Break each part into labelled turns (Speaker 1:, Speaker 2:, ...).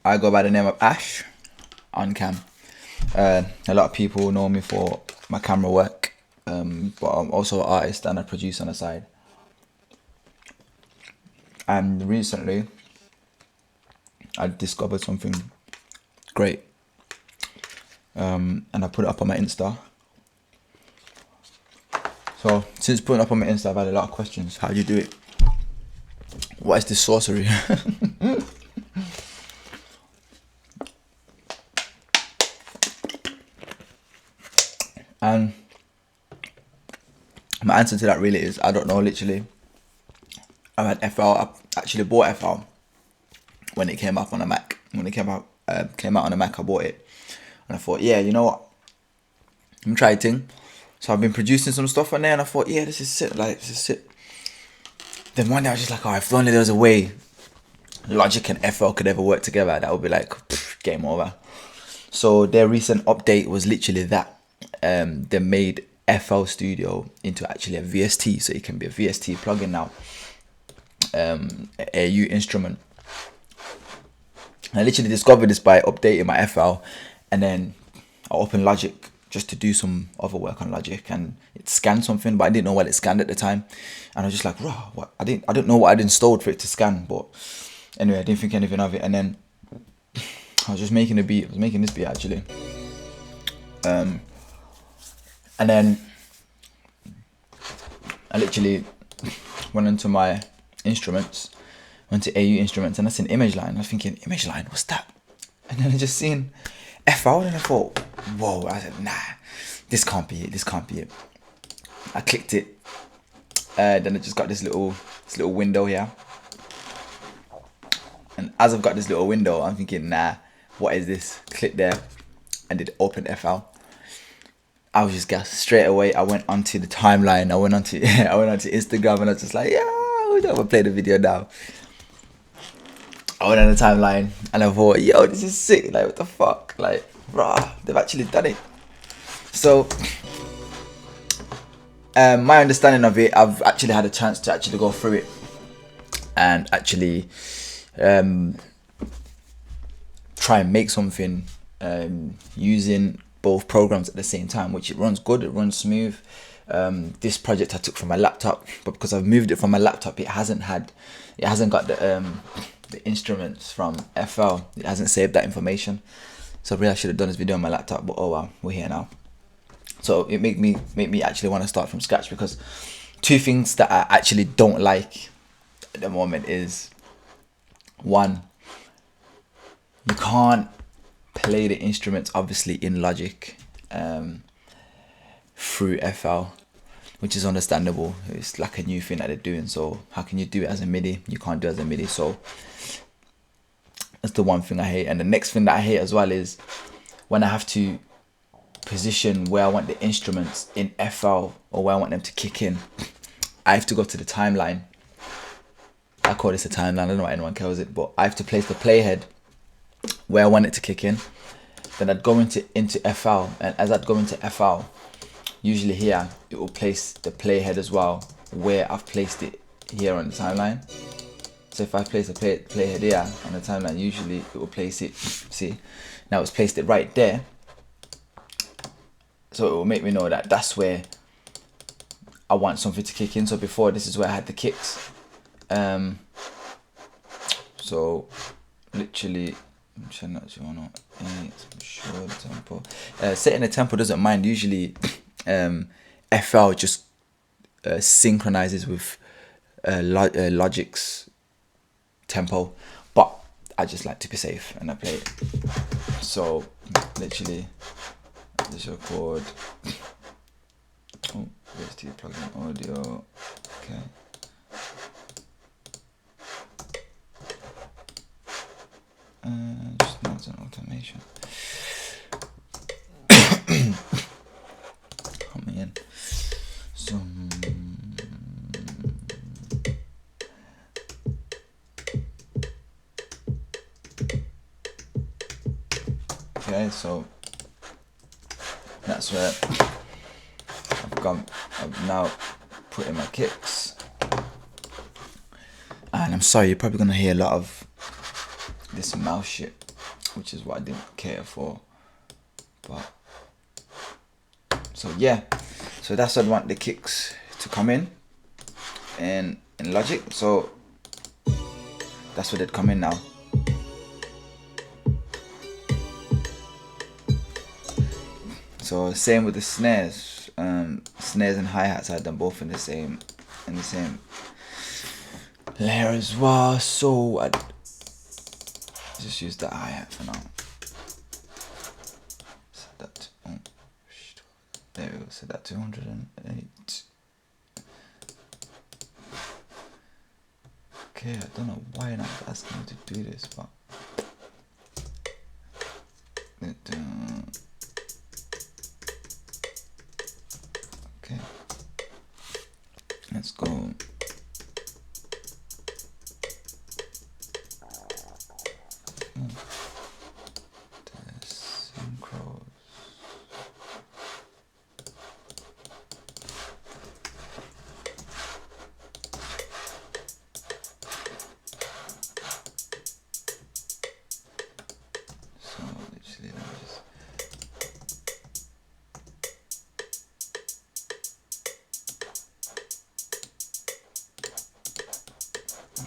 Speaker 1: I go by the name of Ash on cam. A lot of people know me for my camera work, but I'm also an artist and a producer on the side. And recently, I discovered something great, and I put it up on my Insta. So since putting it up on my Insta, I've had a lot of questions. How do you do it? What is this sorcery? And my answer to that really is I don't know. Literally, I've had FL. I actually bought FL when it came up on a Mac. When it came out on a Mac, I bought it, and I thought, yeah, you know what? I'm trying thing. So I've been producing some stuff on there, and I thought, yeah, this is sick. Like, this is sick. Then one day I was just like, oh, if only there was a way Logic and FL could ever work together, that would be like game over. So their recent update was literally that. They made FL Studio into actually a VST, so it can be a VST plugin now. AU instrument. I literally discovered this by updating my FL, and then I opened Logic just to do some other work on Logic, and it scanned something, but I didn't know what it scanned at the time, and I was just like, "Raw, what? I don't know what I'd installed for it to scan." But anyway, I didn't think anything of it, and then I was just making a beat. I was making this beat actually, and then I literally went into my instruments, went to AU instruments, and that's an image line. I was thinking, image line, what's that? And then I just seen FL, and I thought, whoa. I said, nah, this can't be it. This can't be it. I clicked it. Then I just got this little window here. And as I've got this little window, I'm thinking, nah, what is this? Click there, and did open FL. I was just gassed straight away. I went onto the timeline. I went onto Instagram, and I was just like, yeah, we're gonna play the video now. I went on the timeline, and I thought, yo, this is sick. Like, what the fuck? Like, rah, they've actually done it. So, my understanding of it, I've actually had a chance to actually go through it and actually try and make something using both programs at the same time, which it runs good, it runs smooth. This project I took from my laptop, but because I've moved it from my laptop, it hasn't got the instruments from FL. It hasn't saved that information. So really I should have done this video on my laptop, but oh well, we're here now. So it made me actually want to start from scratch, because two things that I actually don't like at the moment is, one, you can't play the instruments obviously in Logic through FL, which is understandable. It's like a new thing that they're doing, so how can you do it as a MIDI? You can't do it as a MIDI. So that's the one thing I hate. And the next thing that I hate as well is when I have to position where I want the instruments in FL, or where I want them to kick in. I have to go to the timeline. I call this a timeline, I don't know why anyone calls it, but I have to place the playhead where I want it to kick in. Then I'd go into FL, and as I'd go into FL, usually here it will place the playhead as well where I've placed it here on the timeline. So if I place a playhead here on the timeline, usually it will place it, see, now it's placed it right there, so it will make me know that that's where I want something to kick in. So before, this is where I had the kicks. So literally, I'm trying not to want to show the tempo. Setting the tempo doesn't mind. Usually, FL just synchronizes with Logic's tempo, but I just like to be safe and I play it. So literally, just record. Oh, VST plugin audio. Okay. Just not an automation. Come in. So. Okay, so that's where I've now put in my kicks, and I'm sorry, you're probably gonna hear a lot of this mouse shit. which is what I didn't care for. But so yeah, so that's what I want the kicks to come in Logic. So that's where they'd come in now. So same with the snares. Snares and hi-hats, I had them both in the same layer as well. So I just use the hi-hat for now. So that, there we go. So that 208. Okay, I don't know why you're not asking me to do this, but okay, let's go.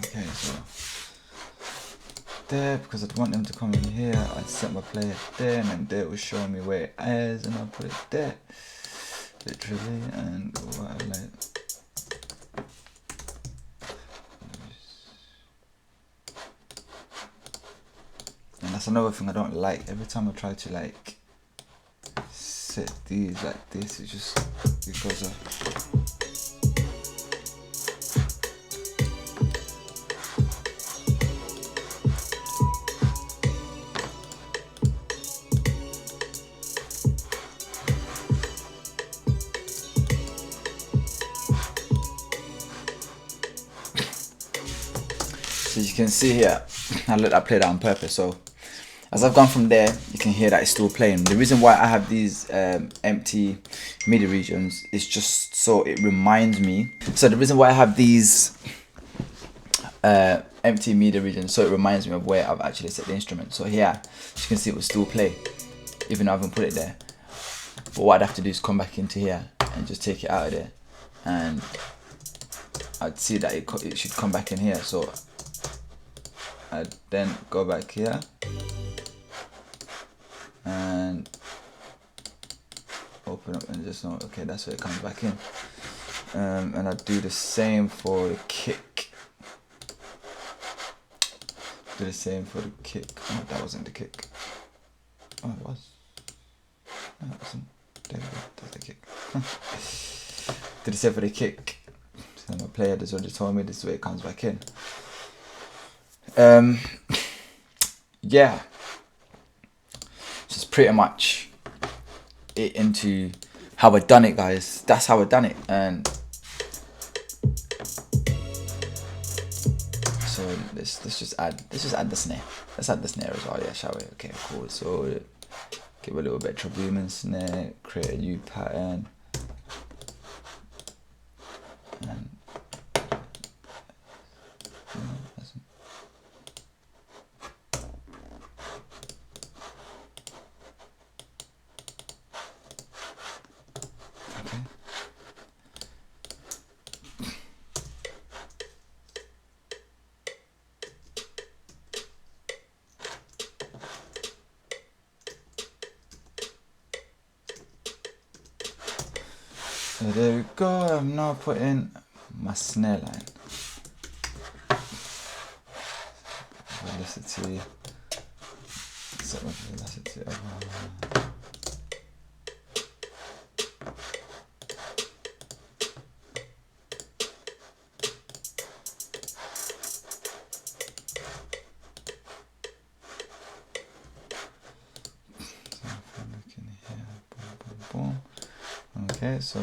Speaker 1: Okay, so there, because I'd want them to come in here, I'd set my player there, and then there was showing me where it is, and I'll put it there, literally, and what I like. And that's another thing I don't like. Every time I try to like set these like this, it's just because of so you can see here, I played that on purpose. So as I've gone from there, you can hear that it's still playing. The reason why I have these empty MIDI regions is just so it reminds me. So the reason why I have these empty MIDI regions, so it reminds me of where I've actually set the instrument. So here, you can see it will still play, even though I haven't put it there. But what I'd have to do is come back into here and just take it out of there, and I'd see that it should come back in here. So I'd then go back here and open up and just know, okay, that's where it comes back in. And I'd do the same for the kick. Do the same for the kick. Oh, that wasn't the kick. Oh, it was. No, it wasn't. There we go. That's the kick. Do the same for the kick. So my player has already told me this is where it comes back in. Yeah. So it's pretty much it into how I done it, guys. That's how I done it. And so let's just add the snare. Let's add the snare as well, yeah, shall we? Okay, cool. So give a little bit of treble and snare, create a new pattern, and so there we go. I'm now putting my snare line. Velocity. Set my velocity. Okay, so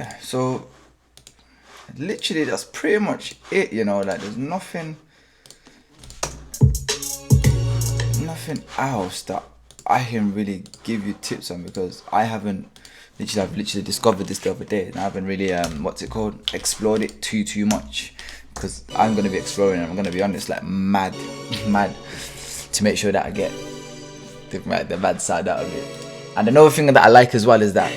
Speaker 1: yeah, so literally that's pretty much it, you know, like there's nothing else that I can really give you tips on, because I've literally discovered this the other day, and I haven't really explored it too much, because I'm going to be exploring, and I'm going to be honest, like mad to make sure that I get the bad side out of it. And another thing that I like as well is that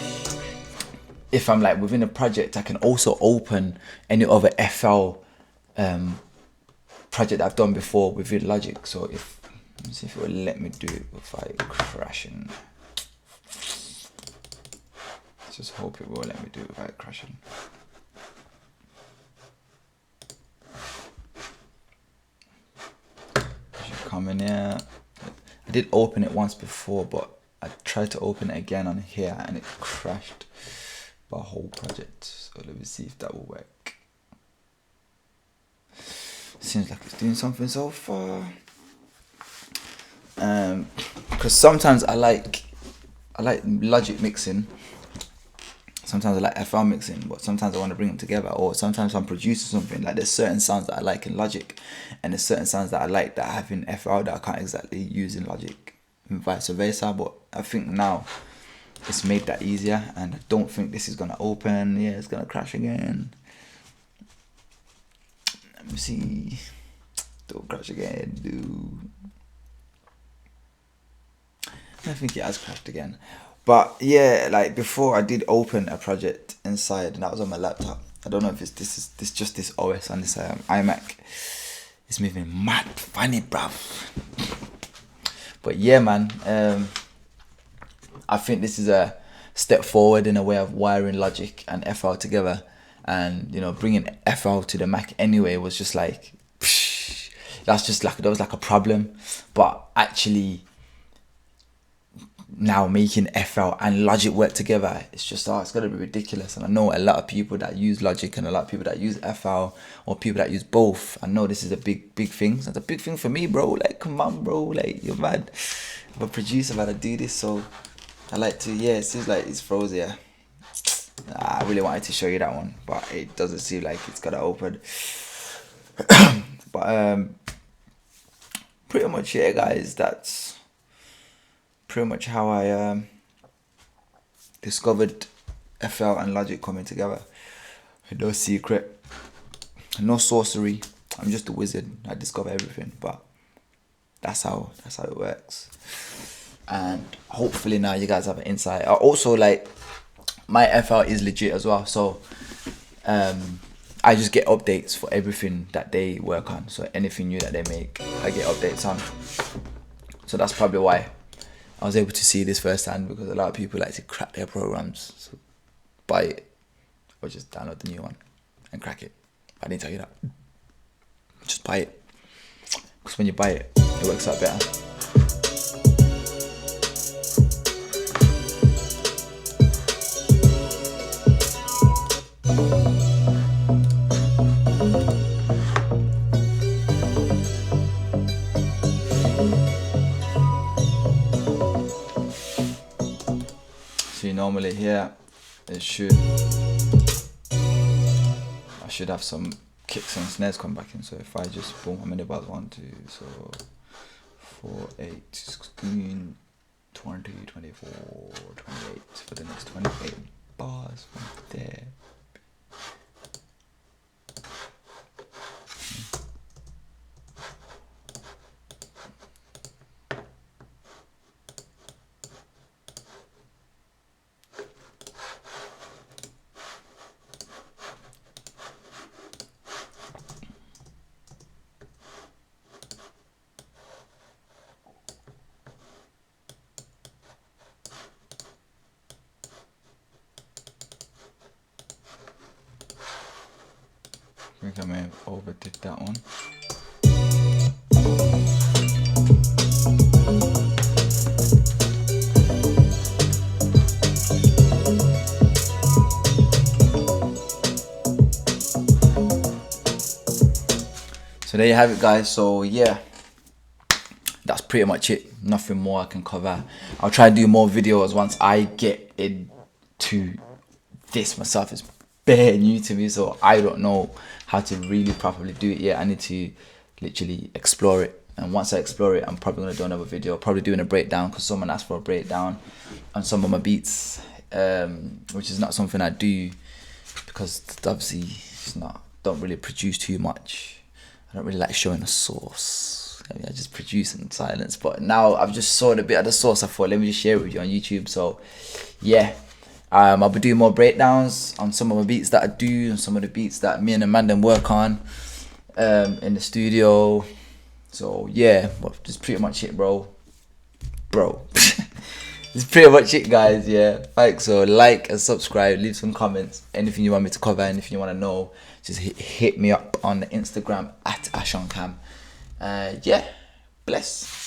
Speaker 1: if I'm like within a project, I can also open any other FL project I've done before within Logic. So let me see if it will let me do it without crashing. Let's just hope it will let me do it without crashing. Come in here. I did open it once before, but I tried to open it again on here and it crashed my whole project. So let me see if that will work. Seems like it's doing something so far. Because sometimes I like Logic mixing. Sometimes I like FL mixing, but sometimes I want to bring them together. Or sometimes I'm producing something, like there's certain sounds that I like in Logic, and there's certain sounds that I like that I have in FL that I can't exactly use in Logic, and vice versa. But I think now it's made that easier, and I don't think this is gonna open. Yeah, it's gonna crash again. Let me see. Don't crash again, dude. I think it has crashed again. But yeah, like before I did open a project inside, and that was on my laptop. I don't know if it's just this OS on this iMac. It's moving mad funny, bruv. But yeah, man, I think this is a step forward in a way of wiring Logic and FL together. And you know, bringing FL to the Mac anyway was just like, that was like a problem. But actually, now making FL and Logic work together, it's just it's gonna be ridiculous. And I know a lot of people that use Logic and a lot of people that use FL, or people that use both. I know this is a big thing. It's a big thing for me, bro. Like, come on, bro. Like, you're mad. I'm a producer, but I do this, so I like to. Yeah, it seems like it's frozen. Yeah, I really wanted to show you that one, but it doesn't seem like it's gonna open. But pretty much, yeah, guys. That's pretty much how I discovered FL and Logic coming together. No secret, no sorcery. I'm just a wizard. I discover everything, but that's how it works. And hopefully now you guys have an insight. Also, like, my FL is legit as well, so I just get updates for everything that they work on. So anything new that they make, I get updates on. So that's probably why I was able to see this firsthand, because a lot of people like to crack their programs. So buy it or just download the new one and crack it. I didn't tell you that. Just buy it, because when you buy it, it works out better. See, normally here I should have some kicks and snares come back in. So if I just boom, how many bars? 1, 2, so 4, 8, 16, 20, 24, 28 for the next 28 bars from there. I think I may have overdid that one. So there you have it, guys. So yeah, that's pretty much it. Nothing more I can cover. I'll try to do more videos once I get into this myself. It's bare new to me, so I don't know how to really properly do it yet. I need to literally explore it, and once I explore it, I'm probably gonna do another video, probably doing a breakdown, because someone asked for a breakdown on some of my beats, which is not something I do because obviously it's not, don't really produce too much. I don't really like showing a source. I mean, I just produce in silence, but now I've just saw a bit of the source. I thought, let me just share it with you on YouTube. So yeah, I'll be doing more breakdowns on some of the beats that I do, and some of the beats that me and Amanda work on in the studio. So yeah, but that's pretty much it, bro. It's pretty much it, guys. Yeah, thanks. So like and subscribe, leave some comments, anything you want me to cover, anything you want to know, just hit me up on the Instagram at AshonCam. Yeah, bless.